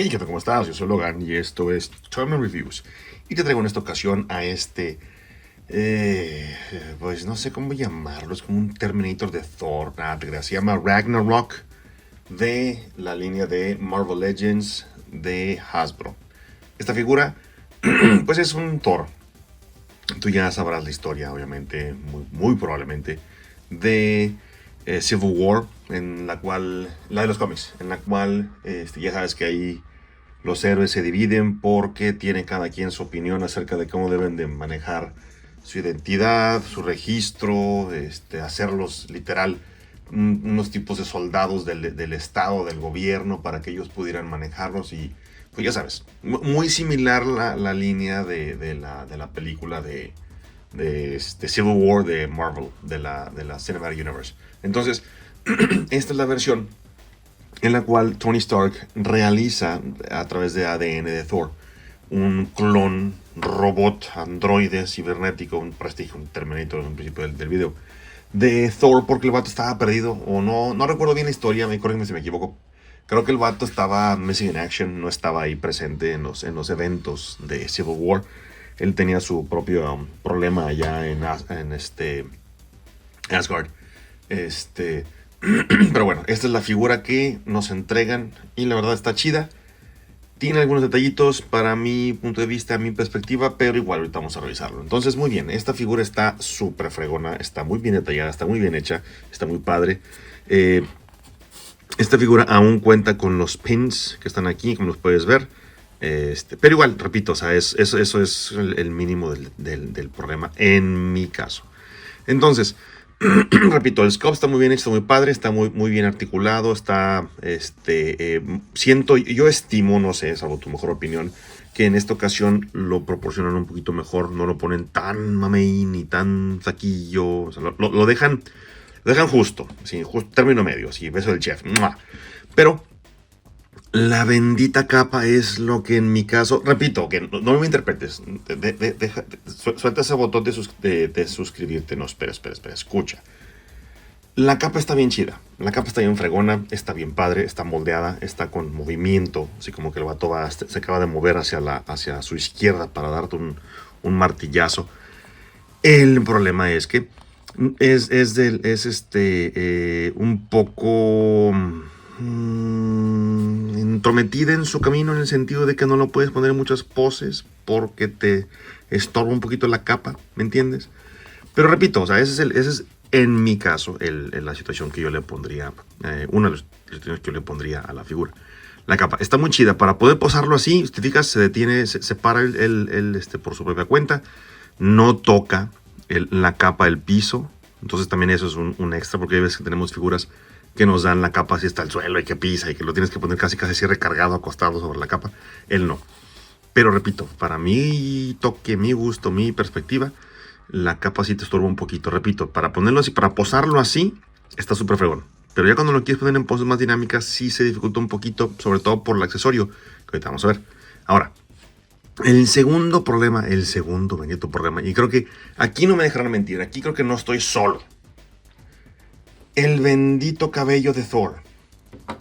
Hey, ¿qué tal? ¿Cómo estás? Yo soy Logan y esto es Terminal Reviews. Y te traigo en esta ocasión a pues no sé cómo llamarlo, es como un Terminator de Thor, nada, te creas. Se llama Ragnarok de la línea de Marvel Legends de Hasbro. Esta figura, pues es un Thor. Tú ya sabrás la historia, obviamente, muy probablemente, de Civil War, en la cual, la de los cómics, en la cual ya sabes que ahí los héroes se dividen porque tiene cada quien su opinión acerca de cómo deben de manejar su identidad, su registro, hacerlos literal unos tipos de soldados del Estado, del gobierno, para que ellos pudieran manejarlos y, pues ya sabes, muy similar la línea de la película de Civil War de Marvel, de la Cinematic Universe. Entonces, esta es la versión en la cual Tony Stark realiza a través de ADN de Thor un clon robot, androide, cibernético, un prestigio, un Terminator en un principio del video, de Thor, porque el vato estaba perdido, o no recuerdo bien la historia, me corrigen si me equivoco. Creo que el vato estaba missing in action, no estaba ahí presente en los eventos de Civil War. Él tenía su propio problema allá en Asgard. Este, pero bueno, esta es la figura que nos entregan y la verdad está chida. Tiene algunos detallitos para mi punto de vista, mi perspectiva, pero igual ahorita vamos a revisarlo. Entonces, muy bien, esta figura está súper fregona, está muy bien detallada, está muy bien hecha, está muy padre. Eh, esta figura aún cuenta con los pins que están aquí, como los puedes ver. Pero igual, repito, o sea, eso es el mínimo del problema en mi caso. Entonces, repito, el scope está muy bien hecho, está muy padre, está muy bien articulado, está, yo estimo, no sé, salvo tu mejor opinión, que en esta ocasión lo proporcionan un poquito mejor, no lo ponen tan mamey ni tan saquillo, o sea, lo dejan justo, sí, justo, término medio, sí, beso del chef, ¡mua! Pero la bendita capa es lo que en mi caso, repito, que no me interpretes, suelta ese botón de suscribirte, no, espera, escucha. La capa está bien chida, la capa está bien fregona, está bien padre, está moldeada, está con movimiento, así como que el vato se acaba de mover hacia su izquierda para darte un martillazo. El problema es que es un poco entrometida en su camino, en el sentido de que no lo puedes poner en muchas poses porque te estorba un poquito la capa, ¿me entiendes? Pero repito, o sea, ese es en mi caso la situación que yo le pondría, una de las situaciones que yo le pondría a la figura. La capa está muy chida. Para poder posarlo así, si te fijas, se detiene, se para por su propia cuenta. No toca la capa del piso. Entonces también eso es un extra, porque hay veces que tenemos figuras que nos dan la capa así hasta el suelo y que pisa y que lo tienes que poner casi así recargado, acostado sobre la capa. Él no. Pero repito, para mi toque, mi gusto, mi perspectiva, la capa sí te estorba un poquito. Repito, para ponerlo así, para posarlo así, está súper fregón. Pero ya cuando lo quieres poner en poses más dinámicas, sí se dificulta un poquito, sobre todo por el accesorio, que ahorita vamos a ver. Ahora, el segundo bendito problema, y creo que aquí no me dejarán mentir, aquí creo que no estoy solo. El bendito cabello de Thor.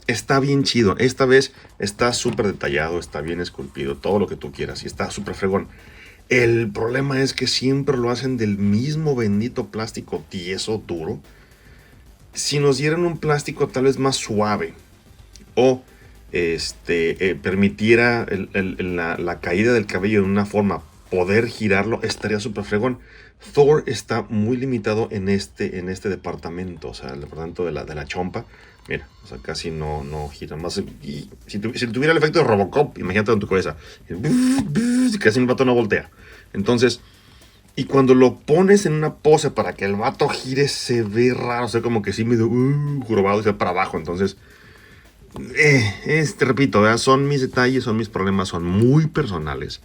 Está bien chido. Esta vez está súper detallado, está bien esculpido, todo lo que tú quieras, y está súper fregón. El problema es que siempre lo hacen del mismo bendito plástico tieso, duro. Si nos dieran un plástico tal vez más suave o permitiera la caída del cabello de una forma, poder girarlo, estaría súper fregón. Thor está muy limitado en este departamento, o sea, el departamento de la chompa. Mira, o sea, casi no gira más. Y si tuviera el efecto de Robocop, imagínate en tu cabeza, casi el vato no voltea. Entonces, y cuando lo pones en una pose para que el vato gire, se ve raro, o sea, como que sí medio jorobado, o sea, para abajo. Entonces, repito, ¿verdad? Son mis detalles, son mis problemas, son muy personales.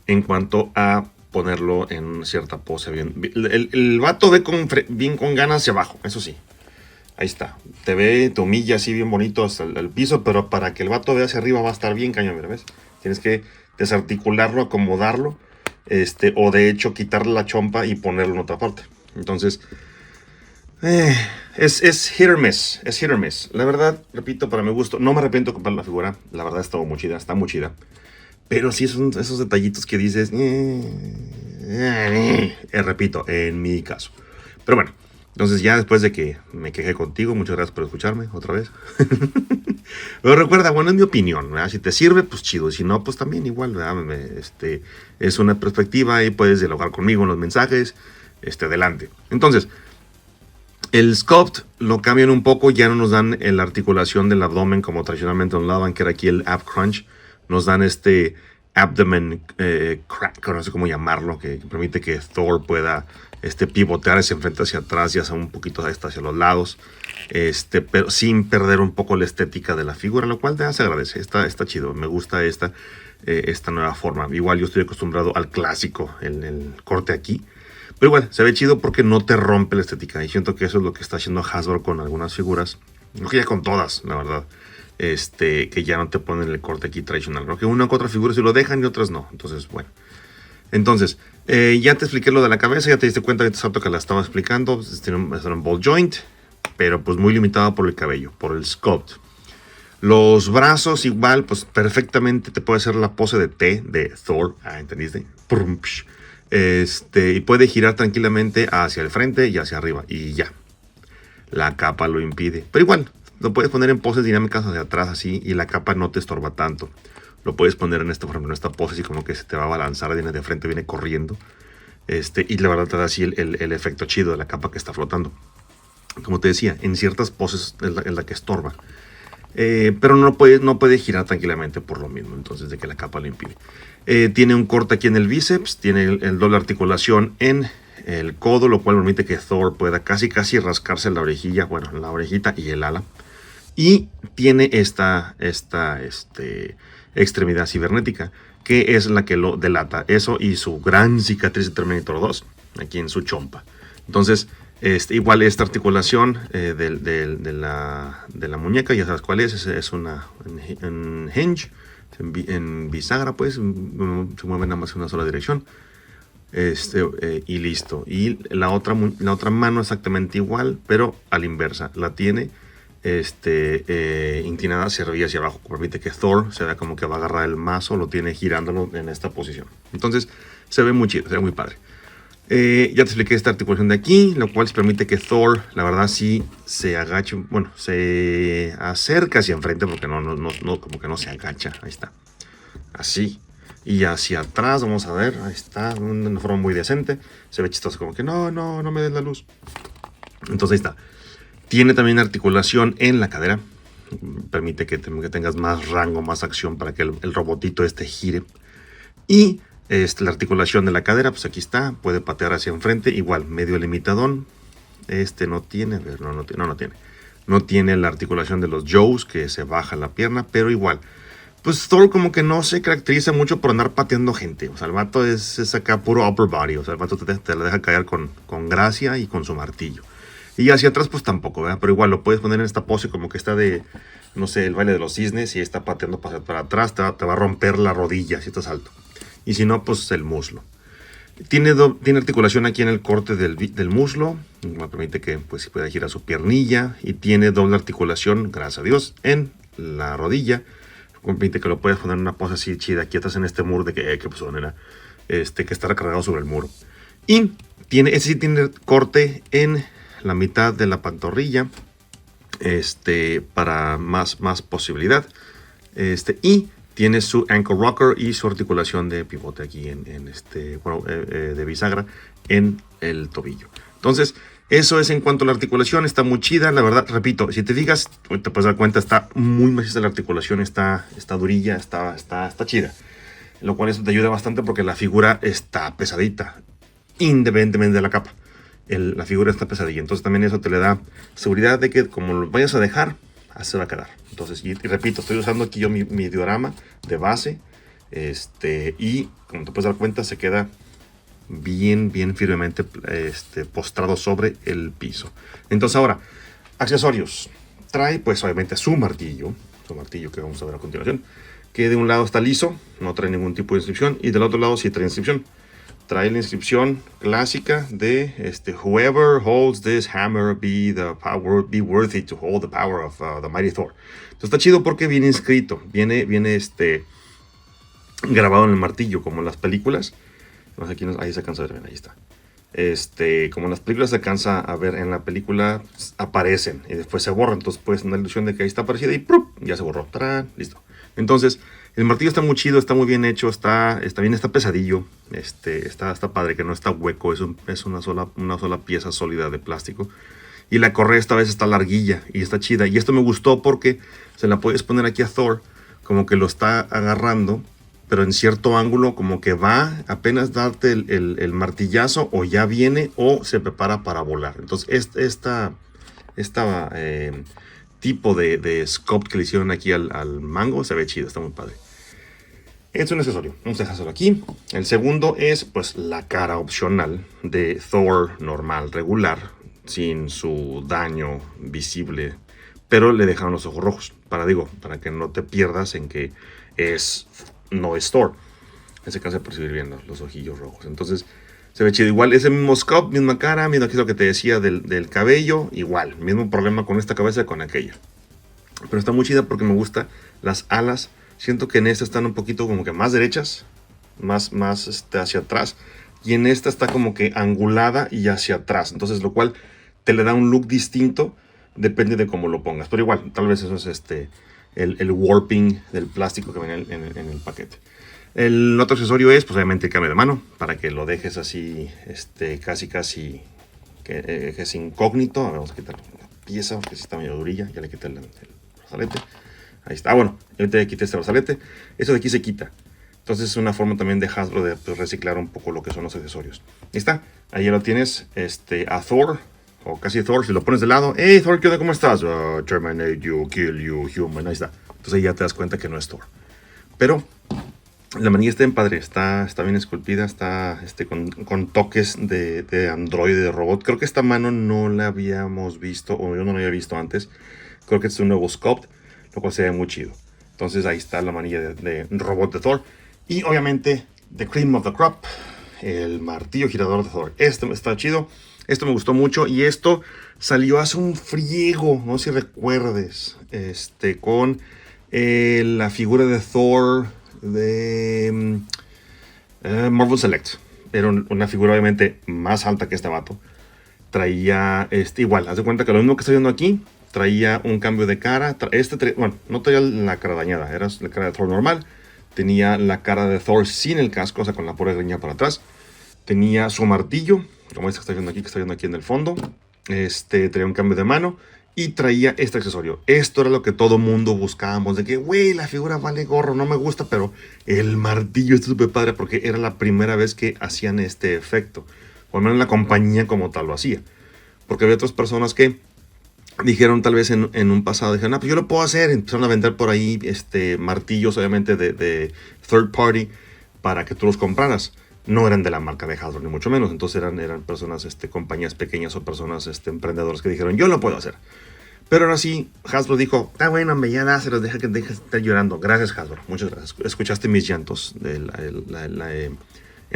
En cuanto a ponerlo en cierta pose bien. El vato ve bien con ganas hacia abajo, eso sí. Ahí está. Te humilla así bien bonito hasta el piso, pero para que el vato vea hacia arriba va a estar bien cañón, ¿ves? Tienes que desarticularlo, acomodarlo, o de hecho quitarle la chompa y ponerlo en otra parte. Entonces, Eh, es hit or miss, es hit or miss. La verdad, repito, para mi gusto, no me arrepiento de comprar la figura. La verdad está muy chida, está muy chida. Pero sí son esos detallitos que dices, repito, en mi caso. Pero bueno, entonces ya después de que me quejé contigo, muchas gracias por escucharme otra vez. Pero recuerda, bueno, es mi opinión, ¿verdad? Si te sirve, pues chido. Y si no, pues también igual, ¿verdad? Es una perspectiva y puedes dialogar conmigo en los mensajes. Adelante. Entonces, el sculpt lo cambian un poco, ya no nos dan la articulación del abdomen como tradicionalmente nos daban, que era aquí el ab crunch. Nos dan abdomen crack, no sé cómo llamarlo, que permite que Thor pueda pivotear hacia enfrente, hacia atrás, ya sea un poquito hacia los lados, pero sin perder un poco la estética de la figura, lo cual se agradece, está chido, me gusta esta nueva forma. Igual yo estoy acostumbrado al clásico, el corte aquí. Pero igual, se ve chido porque no te rompe la estética. Y siento que eso es lo que está haciendo Hasbro con algunas figuras. No que ya con todas, la verdad. Que ya no te ponen el corte aquí tradicional. ¿No? Que una u otra figura sí lo dejan y otras no. Entonces, bueno. Entonces, ya te expliqué lo de la cabeza. Ya te diste cuenta que te salto que la estaba explicando. Tiene un ball joint. Pero pues muy limitado por el cabello, por el sculpt. Los brazos igual, pues perfectamente te puede hacer la pose de T de Thor. Ah, ¿entendiste? Prumps. Y puede girar tranquilamente hacia el frente y hacia arriba y ya. La capa lo impide, pero igual lo puedes poner en poses dinámicas hacia atrás así y la capa no te estorba tanto. Lo puedes poner por ejemplo, en esta pose así como que se te va a balanzar, viene de frente, viene corriendo. Y la verdad te da así el efecto chido de la capa que está flotando. Como te decía, en ciertas poses es la que estorba. Pero no puede girar tranquilamente por lo mismo, entonces de que la capa lo impide. Tiene un corte aquí en el bíceps, tiene el doble articulación en el codo, lo cual permite que Thor pueda casi rascarse la orejilla, bueno, la orejita y el ala. Y tiene esta extremidad cibernética, que es la que lo delata. Eso y su gran cicatriz de Terminator 2, aquí en su chompa. Entonces, igual esta articulación de la muñeca, ya sabes cuál es una en hinge, en bisagra, pues, se mueve nada más en una sola dirección. Y listo. Y la otra mano exactamente igual, pero a la inversa. La tiene inclinada hacia arriba y hacia abajo. Permite que Thor se vea como que va a agarrar el mazo, lo tiene girándolo en esta posición. Entonces, se ve muy chido, se ve muy padre. Ya te expliqué esta articulación de aquí, lo cual permite que Thor, la verdad, sí se agache, bueno, se acerca hacia enfrente porque no, como que no se agacha. Ahí está. Así. Y hacia atrás, vamos a ver, ahí está, de una forma muy decente. Se ve chistoso, como que no me des la luz. Entonces ahí está. Tiene también articulación en la cadera. Permite que tengas más rango, más acción para que el robotito gire. Y la articulación de la cadera, pues aquí está. Puede patear hacia enfrente. Igual, medio limitadón. No tiene, a ver, no tiene. No tiene la articulación de los Joes, que se baja la pierna, pero igual. Pues Thor como que no se caracteriza mucho por andar pateando gente. O sea, el vato es acá puro upper body. O sea, el vato te la deja caer con gracia y con su martillo. Y hacia atrás pues tampoco, ¿verdad? Pero igual lo puedes poner en esta pose como que está de, no sé, el baile de los cisnes. Y está pateando para atrás, te va a romper la rodilla si estás alto. Y si no, pues el muslo. Tiene articulación aquí en el corte del muslo. Me permite que pues pueda girar su piernilla. Y tiene doble articulación, gracias a Dios, en la rodilla. Permite que lo puedas poner en una pose así chida. Aquí estás en este muro de que sonera. Que está recargado sobre el muro. Y ese sí tiene corte en la mitad de la pantorrilla. Para más posibilidad. Y tiene su ankle rocker y su articulación de pivote aquí de bisagra en el tobillo. Entonces, eso es en cuanto a la articulación. Está muy chida, la verdad. Repito, si te fijas, te puedes dar cuenta, está muy maciza la articulación, está durilla, está chida. Lo cual eso te ayuda bastante porque la figura está pesadita, independientemente de la capa. La figura está pesadilla. Entonces también eso te le da seguridad de que como lo vayas a dejar, así se va a quedar. Entonces, y repito, estoy usando aquí yo mi diorama de base. Y como te puedes dar cuenta, se queda bien firmemente postrado sobre el piso. Entonces ahora, accesorios. Trae pues obviamente su martillo que vamos a ver a continuación, que de un lado está liso, no trae ningún tipo de inscripción, y del otro lado sí trae inscripción. trae la inscripción clásica de Whoever holds this hammer be worthy to hold the power of the mighty Thor. Entonces está chido porque viene inscrito, viene grabado en el martillo, como en las películas. No sé quién ahí se alcanza a ver, ahí está. Como en las películas se alcanza a ver, en la película aparecen y después se borran. Entonces puedes tener la ilusión de que ahí está aparecida y ¡prup! Ya se borró. ¡Tarán! Listo. Entonces, el martillo está muy chido, está muy bien hecho, está pesadillo. Está padre, que no está hueco, es una sola pieza sólida de plástico. Y la correa esta vez está larguilla y está chida. Y esto me gustó porque se la puedes poner aquí a Thor, como que lo está agarrando, pero en cierto ángulo, como que va apenas darte el martillazo, o ya viene o se prepara para volar. Entonces esta tipo de sculpt que le hicieron aquí al mango se ve chido, está muy padre. Es un accesorio, vamos a dejárselo aquí. El segundo es pues la cara opcional de Thor normal, regular, sin su daño visible, pero le dejaron los ojos rojos, para que no te pierdas en que no es Thor. Se alcanza a percibir bien los ojillos rojos. Entonces se ve chido. Igual ese mismo sculpt, misma cara, mismo aquí lo que te decía del cabello, igual, mismo problema con esta cabeza que con aquella. Pero está muy chida porque me gusta las alas. Siento que en esta están un poquito como que más derechas, más hacia atrás. Y en esta está como que angulada y hacia atrás. Entonces lo cual te le da un look distinto, depende de cómo lo pongas. Pero igual, tal vez eso es el warping del plástico que viene en el paquete. El otro accesorio es, pues obviamente, el cambio de mano, para que lo dejes así, casi que es incógnito. A ver, vamos a quitar la pieza, porque si está medio durilla. Ya le quité el brazalete. Ahí está. Bueno, yo te quité este brazalete. Eso de aquí se quita. Entonces es una forma también de Hasbro de pues, reciclar un poco lo que son los accesorios. Ahí está. Ahí ya lo tienes, a Thor, o casi Thor. Si lo pones de lado, hey Thor, ¿qué onda? ¿Cómo estás? Terminate you, kill you, human. Ahí está. Entonces ahí ya te das cuenta que no es Thor. Pero la manilla está en padre, está bien esculpida, está con toques de androide, de robot. Creo que esta mano no la habíamos visto, o yo no la había visto antes. Creo que es un nuevo sculpt, lo cual se ve muy chido. Entonces ahí está la manilla de robot de Thor. Y obviamente, the cream of the crop, el martillo girador de Thor. Este está chido, esto me gustó mucho. Y esto salió hace un friego, no sé si recuerdes, con la figura de Thor de Marvel Select. Era una figura obviamente más alta que este vato. Traía igual, haz de cuenta que lo mismo que estoy viendo aquí. Traía un cambio de cara. Bueno, no traía la cara dañada, era la cara de Thor normal. Tenía la cara de Thor sin el casco, o sea, con la pura greña para atrás. Tenía su martillo, como este que está viendo aquí en el fondo. Traía un cambio de mano. Y traía este accesorio. Esto era lo que todo mundo buscábamos. De que, güey, la figura vale gorro, no me gusta. Pero el martillo está súper padre porque era la primera vez que hacían este efecto. O al menos la compañía como tal lo hacía. Porque había otras personas que dijeron tal vez en un pasado, dijeron, pues yo lo puedo hacer. Empezaron a vender por ahí martillos, obviamente, de third party para que tú los compraras. No eran de la marca de Hasbro, ni mucho menos. Entonces eran personas, compañías pequeñas o personas emprendedores que dijeron, yo lo puedo hacer. Pero ahora sí, Hasbro dijo, está bueno, me ya dáselos, deja que dejes de estar llorando. Gracias, Hasbro, muchas gracias. Escuchaste mis llantos en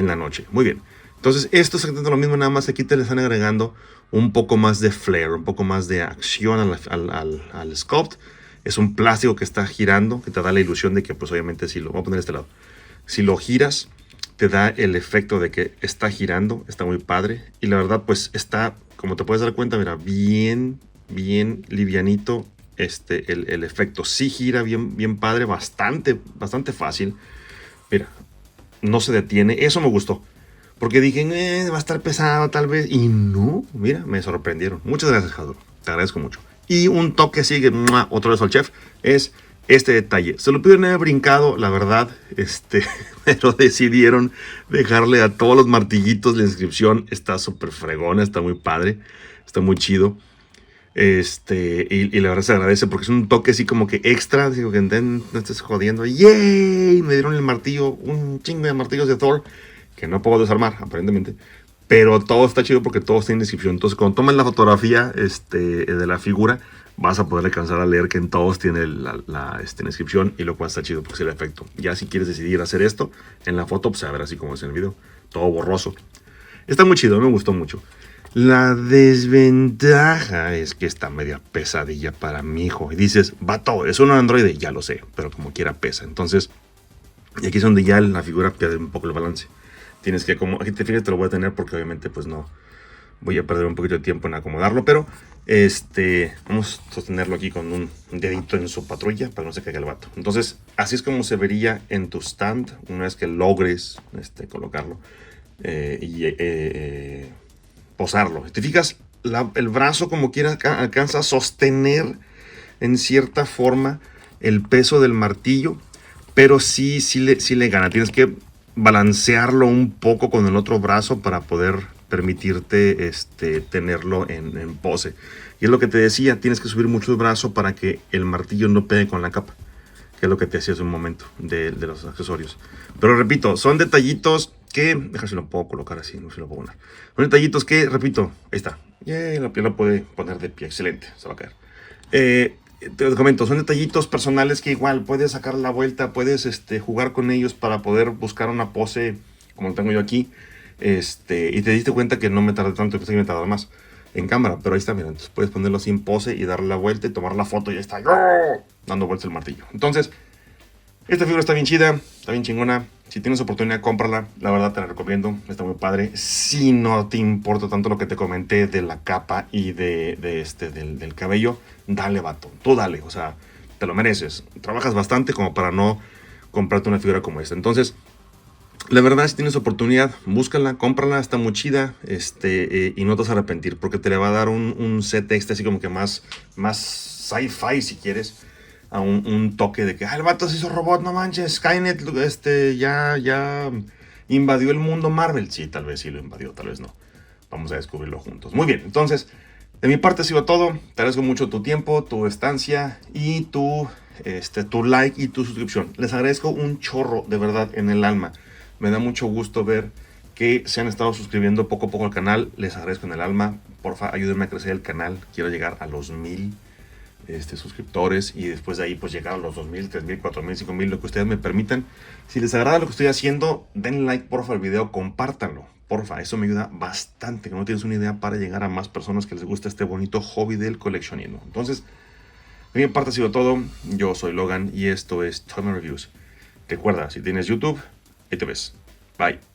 la noche. Muy bien. Entonces, esto es exactamente lo mismo, nada más aquí te le están agregando un poco más de flair, un poco más de acción al sculpt. Es un plástico que está girando, que te da la ilusión de que, pues obviamente, si lo voy a poner de este lado, si lo giras, te da el efecto de que está girando, está muy padre. Y la verdad, pues está, como te puedes dar cuenta, mira, bien livianito el efecto. Sí gira bien padre, bastante fácil. Mira, no se detiene. Eso me gustó. Porque dije, va a estar pesado tal vez. Y no, mira, me sorprendieron. Muchas gracias, Hasbro. Te agradezco mucho. Y un toque sigue, otro vez al chef, es este detalle. Se lo pudieron haber brincado, la verdad, pero decidieron dejarle a todos los martillitos la inscripción. Está súper fregona, está muy padre, está muy chido. Y la verdad se agradece porque es un toque así como que extra. Digo que no estés jodiendo. ¡Yay! Me dieron el martillo, un chingo de martillos de Thor que no puedo desarmar, aparentemente. Pero todo está chido porque todo está en descripción. Entonces, cuando tomes la fotografía de la figura, vas a poder alcanzar a leer que en todos tiene la inscripción. Y lo cual está chido porque es el efecto. Ya si quieres decidir hacer esto en la foto, pues a ver así como es en el video. todo borroso. Está muy chido, me gustó mucho. La desventaja es que está media pesadilla para mi hijo. Y dices, vato, es un androide, ya lo sé, pero como quiera pesa. Entonces, y aquí es donde ya la figura pierde un poco el balance. Tienes que, como, aquí te fijas, te lo voy a tener porque obviamente pues no voy a perder un poquito de tiempo en acomodarlo, pero vamos a sostenerlo aquí con un dedito en su patrulla para que no se caiga el vato. Entonces, así es como se vería en tu stand una vez que logres colocarlo y posarlo. ¿Te fijas? El brazo como quiera alcanza a sostener en cierta forma el peso del martillo, pero sí le gana. Tienes que balancearlo un poco con el otro brazo para poder permitirte tenerlo en pose. Y es lo que te decía, tienes que subir mucho el brazo para que el martillo no pegue con la capa, que es lo que te hacía hace un momento de los accesorios. Pero repito, son detallitos que, déjame si lo puedo colocar así, no sé si lo puedo poner. Son detallitos que, repito, ahí está. La piel la puede poner de pie, excelente, se va a caer. Te comento, son detallitos personales que igual puedes sacar la vuelta, puedes jugar con ellos para poder buscar una pose como lo tengo yo aquí. Y te diste cuenta que no me tardé tanto, que me tardó más en cámara, pero ahí está, mira, entonces puedes ponerlo así en pose y darle la vuelta y tomar la foto y ya está, dando vuelta el martillo. Entonces, esta figura está bien chida, está bien chingona. Si tienes oportunidad, cómprala. La verdad te la recomiendo, está muy padre. Si no te importa tanto lo que te comenté de la capa y del cabello, dale, vato. Tú dale, o sea, te lo mereces. Trabajas bastante como para no comprarte una figura como esta. Entonces, la verdad, si tienes oportunidad, búscala, cómprala, está muy chida, y no te vas a arrepentir, porque te le va a dar un set así como que más sci-fi, si quieres, a un toque de que, el vato se hizo robot, no manches, Skynet, ya invadió el mundo Marvel. Sí, tal vez sí lo invadió, tal vez no. Vamos a descubrirlo juntos. Muy bien, entonces, de mi parte ha sido todo. Te agradezco mucho tu tiempo, tu estancia y tu like y tu suscripción. Les agradezco un chorro, de verdad, en el alma. Me da mucho gusto ver que se han estado suscribiendo poco a poco al canal. Les agradezco en el alma. Porfa, ayúdenme a crecer el canal. Quiero llegar a los 1000 suscriptores y después de ahí pues llegar a los 2000, 3000, 4000, 5000, lo que ustedes me permitan. Si les agrada lo que estoy haciendo, denle like porfa al video, compártanlo, porfa, eso me ayuda bastante, que no tienes una idea, para llegar a más personas que les gusta este bonito hobby del coleccionismo. Entonces, de mi parte ha sido todo. Yo soy Logan y esto es Toy Man Reviews. Recuerda, si tienes YouTube, ahí te ves. Bye.